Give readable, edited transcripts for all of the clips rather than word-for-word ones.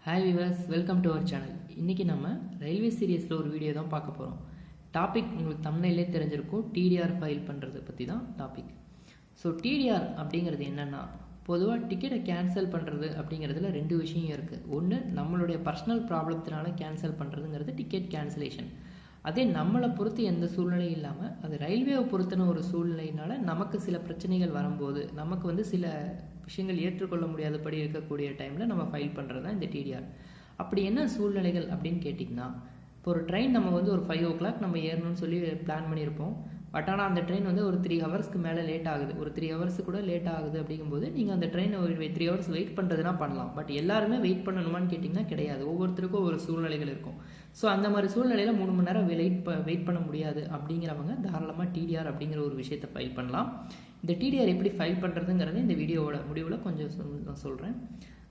Hi viewers, welcome to our channel. இன்றைக்கி நம்ம railway சீரியஸில் ஒரு வீடியோ தான் பார்க்க போகிறோம். டாபிக் உங்களுக்கு தமிழ்லே தெரிஞ்சிருக்கும். டிடிஆர் ஃபைல் பண்ணுறதை பற்றி தான் டாபிக். ஸோ டிடிஆர் அப்படிங்கிறது என்னென்னா, பொதுவாக டிக்கெட்டை கேன்சல் பண்ணுறது அப்படிங்கிறதுல ரெண்டு விஷயம் இருக்குது. ஒன்று, நம்மளுடைய பர்சனல் ப்ராப்ளத்தினால கேன்சல் பண்ணுறதுங்கிறது டிக்கெட் கேன்சலேஷன். அதே நம்மளை பொறுத்து எந்த சூழ்நிலையும் இல்லாமல் அது ரயில்வேவை பொறுத்தின ஒரு சூழ்நிலையினால நமக்கு சில பிரச்சனைகள் வரும்போது நமக்கு சில விஷயங்கள் ஏற்றுக்கொள்ள முடியாதபடி இருக்கக்கூடிய டைமில் நம்ம ஃபைல் பண்ணுறது தான் இந்த டிடிஆர். அப்படி என்ன சூழ்நிலைகள் அப்படின்னு கேட்டிங்கன்னா, இப்போ ஒரு ட்ரெயின் நம்ம ஒரு 5 o'clock நம்ம ஏறணும்னு சொல்லி பிளான் பண்ணியிருப்போம். பட் ஆனால் அந்த ட்ரெயின் ஒரு 3 ஹவர்ஸ்க்கு மேலே லேட் ஆகுது, ஒரு 3 ஹவர்ஸ் கூட லேட் ஆகுது. அப்படிங்கும்போது நீங்கள் அந்த ட்ரெயினை ஒரு 3 ஹவர்ஸ் வெயிட் பண்ணுறதுனா பண்ணலாம். பட் எல்லாருமே வெயிட் பண்ணணுமான்னு கேட்டிங்கன்னா கிடையாது. ஒவ்வொருத்தருக்கும் ஒரு சூழ்நிலைகள் இருக்கும். ஸோ அந்த மாதிரி சூழ்நிலையில் 3 மணி நேரம் வெயிட் பண்ண முடியாது அப்படிங்கிறவங்க தாராளமாக டிடிஆர் அப்படிங்கிற ஒரு விஷயத்தை ஃபைல் பண்ணலாம். இந்த டிடிஆர் எப்படி ஃபைல் பண்ணுறதுங்கிறத இந்த வீடியோவோட முடிவில் கொஞ்சம் நான் சொல்கிறேன்.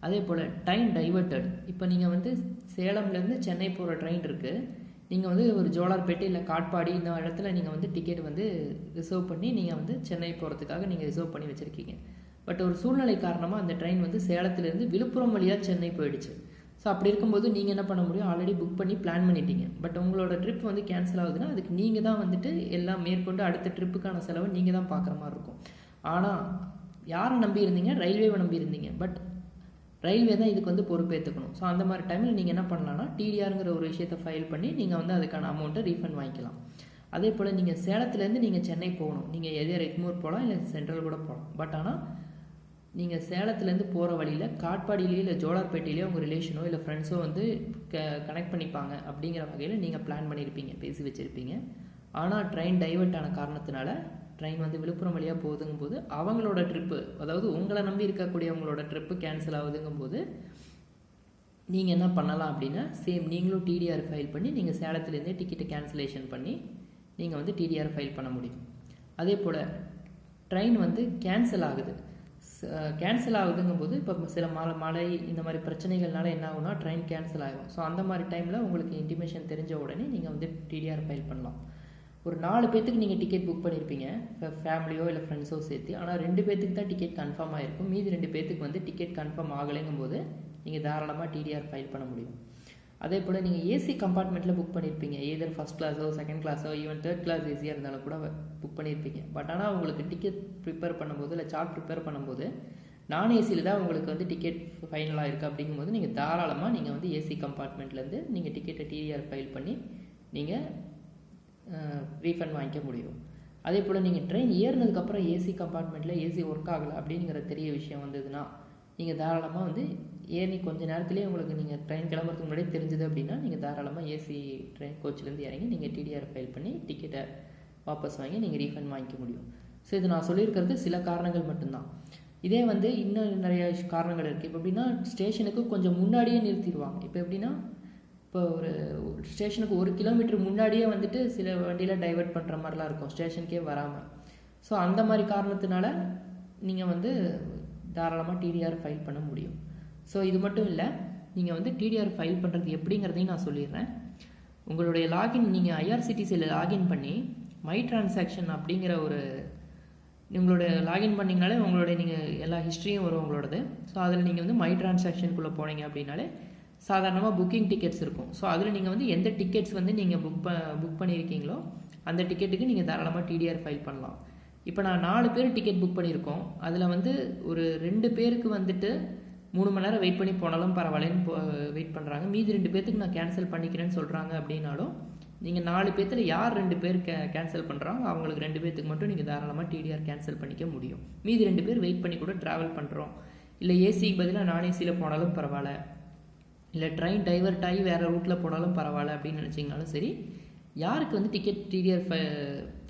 அதே போல் டைம் டைவர்ட்டட். இப்போ நீங்கள் சேலம்லேருந்து சென்னை போகிற ட்ரெயின் இருக்குது. நீங்கள் ஒரு ஜோலார்பேட்டை இல்லை காட்பாடி இந்த இடத்துல நீங்கள் டிக்கெட் ரிசர்வ் பண்ணி நீங்கள் சென்னை போகிறதுக்காக நீங்கள் ரிசர்வ் பண்ணி வச்சுருக்கீங்க. பட் ஒரு சூழ்நிலை காரணமாக அந்த ட்ரெயின் சேலத்துலேருந்து விழுப்புரம் வழியாக சென்னை போயிடுச்சு. ஸோ அப்படி இருக்கும்போது நீங்கள் என்ன பண்ண முடியும், ஆல்ரெடி புக் பண்ணி பிளான் பண்ணிட்டீங்க. பட் உங்களோட ட்ரிப் கேன்சல் ஆகுதுன்னா அதுக்கு நீங்கள் தான் எல்லாம் மேற்கொண்டு அடுத்த ட்ரிப்புக்கான செலவை நீங்கள் தான் பார்க்குற மாதிரி இருக்கும். ஆனால் யாரை நம்பி இருந்தீங்க? ரயில்வேவை நம்பி இருந்தீங்க. பட் ரயில்வே தான் இதுக்கு பொறுப்பேற்றுக்கணும். ஸோ அந்த மாதிரி டைமில் நீங்கள் என்ன பண்ணலாம்னா டிடிஆருங்கிற ஒரு விஷயத்தை ஃபைல் பண்ணி நீங்கள் அதுக்கான அமௌண்ட்டை ரீஃபண்ட் வாங்கிக்கலாம். அதே போல் நீங்கள் சேலத்துலேருந்து நீங்கள் சென்னை போகணும். நீங்கள் எதே எக்மூர் போகலாம், இல்லை சென்ட்ரல் கூட போகலாம். பட் ஆனால் நீங்கள் சேலத்துலேருந்து போகிற வழியில் காட்பாடியிலேயே இல்லை ஜோலார்பேட்டையிலேயே உங்கள் ரிலேஷனோ இல்லை ஃப்ரெண்ட்ஸோ கனெக்ட் பண்ணிப்பாங்க அப்படிங்கிற வகையில் நீங்கள் பிளான் பண்ணியிருப்பீங்க, பேசி வச்சுருப்பீங்க. ஆனால் ட்ரெயின் டைவர்ட் ஆன காரணத்தினால ட்ரெயின் விழுப்புரம் வழியாக போகுதுங்கும்போது அவங்களோட ட்ரிப்பு, அதாவது உங்களை நம்பி இருக்கக்கூடியவங்களோட ட்ரிப்பு கேன்சல் ஆகுதுங்கும்போது நீங்கள் என்ன பண்ணலாம் அப்படின்னா, சேம் நீங்களும் டிடிஆர் ஃபைல் பண்ணி நீங்கள் சேலத்துலேருந்தே டிக்கெட்டை கேன்சலேஷன் பண்ணி நீங்கள் டிடிஆர் ஃபைல் பண்ண முடியும். அதே போல் ட்ரெயின் கேன்சல் ஆகுது. கேன்சல் ஆகுதுங்கும்போது இப்போ சில மழை இந்த மாதிரி பிரச்சனைகள்னால என்ன ஆகுனா ட்ரெயின் கேன்சல் ஆகும். ஸோ அந்த மாதிரி டைமில் உங்களுக்கு இன்டிமேஷன் தெரிஞ்ச உடனே நீங்கள் டிடிஆர் ஃபைல் பண்ணலாம். ஒரு 4 பேர்த்துக்கு நீங்கள் டிக்கெட் புக் பண்ணியிருப்பீங்க, ஃபேமிலியோ இல்லை ஃப்ரெண்ட்ஸோ சேர்த்து. ஆனால் 2 பேர்த்துக்கு தான் டிக்கெட் கன்ஃபார்ம் ஆகிருக்கும். மீதி 2 பேர்த்துக்கு டிக்கெட் கன்ஃபார்ம் ஆகலைங்கும்போது நீங்கள் தாராளமாக டிடிஆர் ஃபைல் பண்ண முடியும். அதே போல் நீங்கள் ஏசி கம்பார்ட்மெண்ட்டில் புக் பண்ணியிருப்பீங்க. எதர் ஃபஸ்ட் கிளாஸோ செகண்ட் கிளாஸோ ஈவன் 3rd கிளாஸ் ஏசியாக இருந்தாலும் கூட புக் பண்ணியிருப்பீங்க. பட் ஆனால் உங்களுக்கு டிக்கெட் ப்ரிப்பேர் பண்ணும்போது இல்லை சார்ட் ப்ரிப்பேர் பண்ணும்போது நான் ஏசியில் தான் உங்களுக்கு டிக்கெட் ஃபைனலாக இருக்குது. அப்படிங்கும்போது நீங்கள் தாராளமாக நீங்கள் ஏசி கம்பார்ட்மெண்ட்லேருந்து நீங்கள் டிக்கெட்டை டிடிஆர் ஃபைல் பண்ணி நீங்கள் ரீஃபண்ட் வாங்கிக்க முடியும். அதே போல் நீங்கள் ட்ரெயின் ஏறினதுக்கப்புறம் ஏசி கம்பார்ட்மெண்ட்டில் ஏசி ஒர்க் ஆகலை அப்படிங்கிற தெரிய விஷயம் வந்ததுன்னா நீங்கள் தாராளமாக ஏறி கொஞ்சம் நேரத்துலேயே உங்களுக்கு நீங்கள் ட்ரெயின் கிளம்புறதுக்கு முன்னாடியே தெரிஞ்சுது அப்படின்னா நீங்கள் தாராளமாக ஏசி ட்ரெயின் கோச்சிலேருந்து இறங்கி நீங்கள் டிடிஆர் ஃபைல் பண்ணி டிக்கெட்டை வாபஸ் வாங்கி நீங்கள் ரீஃபண்ட் வாங்கிக்க முடியும். ஸோ இது நான் சொல்லியிருக்கிறது சில காரணங்கள் மட்டும்தான். இதே இன்னும் நிறைய காரணங்கள் இருக்குது. இப்போ எப்படின்னா, ஸ்டேஷனுக்கு கொஞ்சம் முன்னாடியே நிறுத்திடுவாங்க. இப்போ எப்படின்னா, இப்போ ஒரு ஸ்டேஷனுக்கு 1 கிலோமீட்டர் முன்னாடியே சில வண்டியில் டைவர்ட் பண்ணுற மாதிரிலாம் இருக்கும், ஸ்டேஷனுக்கே வராமல். ஸோ அந்த மாதிரி காரணத்தினால நீங்கள் தாராளமாக டிடிஆர் ஃபைல் பண்ண முடியும். ஸோ இது மட்டும் இல்லை, நீங்கள் டிடிஆர் ஃபைல் பண்ணுறது எப்படிங்கிறதையும் நான் சொல்லிடுறேன். உங்களுடைய லாகின் நீங்கள் ஐஆர்சிடிசியில் லாகின் பண்ணி மை டிரான்சாக்ஷன் அப்படிங்கிற உங்களுடைய லாகின் பண்ணிங்கனாலே உங்களுடைய நீங்கள் எல்லா ஹிஸ்ட்ரியும் வரும் உங்களோடது. ஸோ அதில் நீங்கள் மை டிரான்சாக்ஷனுக்குள்ளே போனீங்க அப்படின்னாலே சாதாரணமாக புக்கிங் டிக்கெட்ஸ் இருக்கும். ஸோ அதில் நீங்கள் எந்த டிக்கெட்ஸ் நீங்கள் புக் பண்ணியிருக்கீங்களோ அந்த டிக்கெட்டுக்கு நீங்கள் தாராளமாக டிடிஆர் ஃபைல் பண்ணலாம். இப்போ நான் 4 பேர் டிக்கெட் புக் பண்ணியிருக்கோம். அதில் ஒரு 2 பேருக்கு 3 மணி நேரம் வெயிட் பண்ணி போனாலும் பரவாயில்லன்னு வெயிட் பண்ணுறாங்க. மீதி 2 பேர்த்துக்கு நான் கேன்சல் பண்ணிக்கிறேன்னு சொல்கிறாங்க. அப்படின்னாலும் நீங்கள் 4 பேர்த்தில் யார் 2 பேர் கேன்சல் பண்ணுறாங்க அவங்களுக்கு 2 பேர்த்துக்கு மட்டும் நீங்கள் தாராளமாக டிடிஆர் கேன்சல் பண்ணிக்க முடியும். மீதி 2 பேர் வெயிட் பண்ணி கூட ட்ராவல் பண்ணுறோம், இல்லை ஏசிக்கு பதிலாக நான் ஏசியில் போனாலும் பரவாயில்ல, இல்லை ட்ரெயின் டைவர்ட் ஆகி வேறு ரூட்டில் போனாலும் பரவாயில்ல அப்படின்னு நினச்சிங்கனாலும் சரி, யாருக்கு டிக்கெட் டிடிஆர்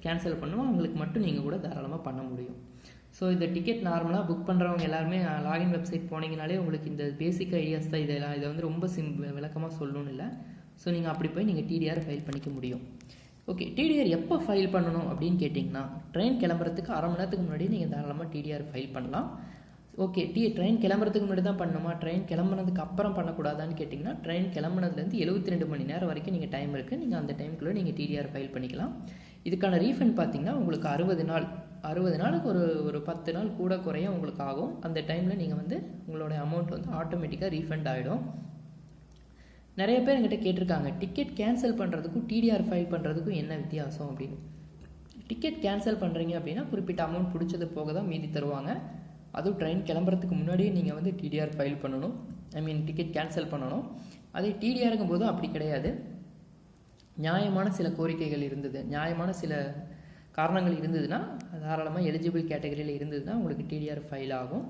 கேன்சல் பண்ணுவோம் அவங்களுக்கு மட்டும் நீங்கள் கூட தாராளமாக பண்ண முடியும். ஸோ இந்த டிக்கெட் நார்மலாக புக் பண்ணுறவங்க எல்லாருமே லாகின் வெப்சைட் போனீங்கனாலே உங்களுக்கு இந்த பேசிக் ஐடியாஸ் தான். இதை ரொம்ப விளக்கமாக சொல்லணும்னு இல்லை. ஸோ நீங்கள் அப்படி போய் நீங்கள் டிடிஆர் ஃபைல் பண்ணிக்க முடியும். ஓகே, டிடிஆர் எப்போ ஃபைல் பண்ணணும் அப்படின்னு கேட்டிங்கன்னா, ட்ரெயின் கிளம்புறதுக்கு அரை மணி நேரத்துக்கு முன்னாடி நீங்கள் தாராளமாக டிடிஆர் ஃபைல் பண்ணலாம். ஓகே, ட்ரெயின் கிளம்புறதுக்கு முன்னாடி தான் பண்ணணுமா, ட்ரெயின் கிளம்புனதுக்கு அப்புறம் பண்ணக்கூடாதான்னு கேட்டிங்கன்னா, ட்ரெயின் கிளம்புனதுலேருந்து 72 மணி நேரம் வரைக்கும் நீங்கள் டைம் இருக்குது. நீங்கள் அந்த டைமுக்குள்ளே நீங்கள் டிடிஆர் ஃபைல் பண்ணிக்கலாம். இதுக்கான ரீஃபண்ட் பார்த்தீங்கன்னா உங்களுக்கு 60 நாளுக்கு ஒரு 10 நாள் கூட குறைய உங்களுக்கு ஆகும். அந்த டைமில் நீங்கள் உங்களோட அமௌண்ட் ஆட்டோமேட்டிக்காக ரீஃபண்ட் ஆகிடும். நிறைய பேர் என்கிட்ட கேட்டிருக்காங்க டிக்கெட் கேன்சல் பண்ணுறதுக்கும் டிடிஆர் ஃபைல் பண்ணுறதுக்கும் என்ன வித்தியாசம் அப்படின்னு. டிக்கெட் கேன்சல் பண்ணுறீங்க அப்படின்னா குறிப்பிட்ட அமௌண்ட் பிடிச்சது போக தான் மீதி தருவாங்க. அதுவும் ட்ரெயின் கிளம்புறதுக்கு முன்னாடியே நீங்கள் வந்து டிடிஆர் ஃபைல் பண்ணணும், டிக்கெட் கேன்சல் பண்ணணும். அதே டிடிஆருங்கும் போதும் அப்படி கிடையாது. நியாயமான சில கோரிக்கைகள் இருந்தது, நியாயமான சில காரணங்கள் இருந்ததுன்னா, தாராளமாக எலிஜிபிள் கேட்டகரியில் இருந்ததுன்னா உங்களுக்கு டிடிஆர் ஃபைல் ஆகும்.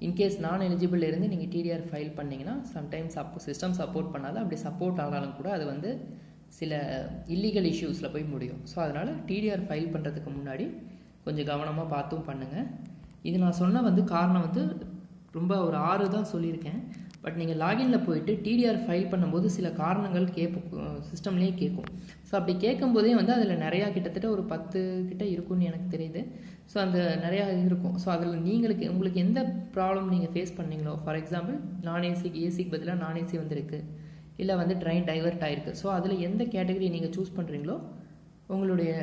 இன்கேஸ் நான் எலிஜிபிள் இருந்து நீங்கள் டிடிஆர் ஃபைல் பண்ணிங்கன்னா சம்டைம்ஸ் சிஸ்டம் சப்போர்ட் பண்ணாது. அப்படி சப்போர்ட் ஆனாலும் கூட அது வந்து சில இல்லீகல் இஷ்யூஸில் போய் முடியும். ஸோ அதனால் டிடிஆர் ஃபைல் பண்ணுறதுக்கு முன்னாடி கொஞ்சம் கவனமாக பார்த்தும் பண்ணுங்கள். இது நான் சொன்ன வந்து காரணம் வந்து ரொம்ப ஒரு 6 தான் சொல்லியிருக்கேன். பட் நீங்கள் லாகினில் போயிட்டு டிடிஆர் ஃபைல் பண்ணும்போது சில காரணங்கள் சிஸ்டம்லேயே கேட்கும். ஸோ அப்படி கேட்கும்போதே வந்து அதில் நிறையா கிட்டத்தட்ட ஒரு 10 கிட்ட இருக்கும்னு எனக்கு தெரியுது. ஸோ அந்த நிறையா இருக்கும். ஸோ அதில் உங்களுக்கு எந்த ப்ராப்ளம் நீங்கள் ஃபேஸ் பண்ணீங்களோ, ஃபார் எக்ஸாம்பிள் ஏசிக்கு பதிலாக நான் ஏசி வந்திருக்கு, இல்லை வந்து ட்ரெயின் டைவர்ட் ஆகிருக்கு. ஸோ அதில் எந்த கேட்டகரி நீங்கள் சூஸ் பண்ணுறீங்களோ உங்களுடைய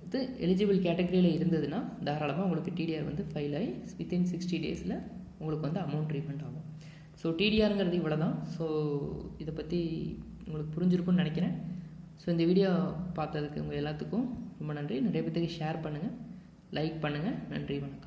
இது எலிஜிபிள் கேட்டகரியில் இருந்ததுன்னா தாராளமாக உங்களுக்கு டிடிஆர் வந்து ஃபைல் ஆகி வித்தின் 60 டேஸில் உங்களுக்கு வந்து அமௌண்ட் ரீஃபண்ட் ஆகும். ஸோ டிடிஆருங்கிறது இவ்வளோ தான். ஸோ இதை பற்றி உங்களுக்கு புரிஞ்சிருக்கும்னு நினைக்கிறேன். ஸோ இந்த வீடியோ பார்த்ததுக்கு உங்கள் எல்லாத்துக்கும் ரொம்ப நன்றி. நிறைய பேருக்கு ஷேர் பண்ணுங்கள், லைக் பண்ணுங்கள். நன்றி, வணக்கம்.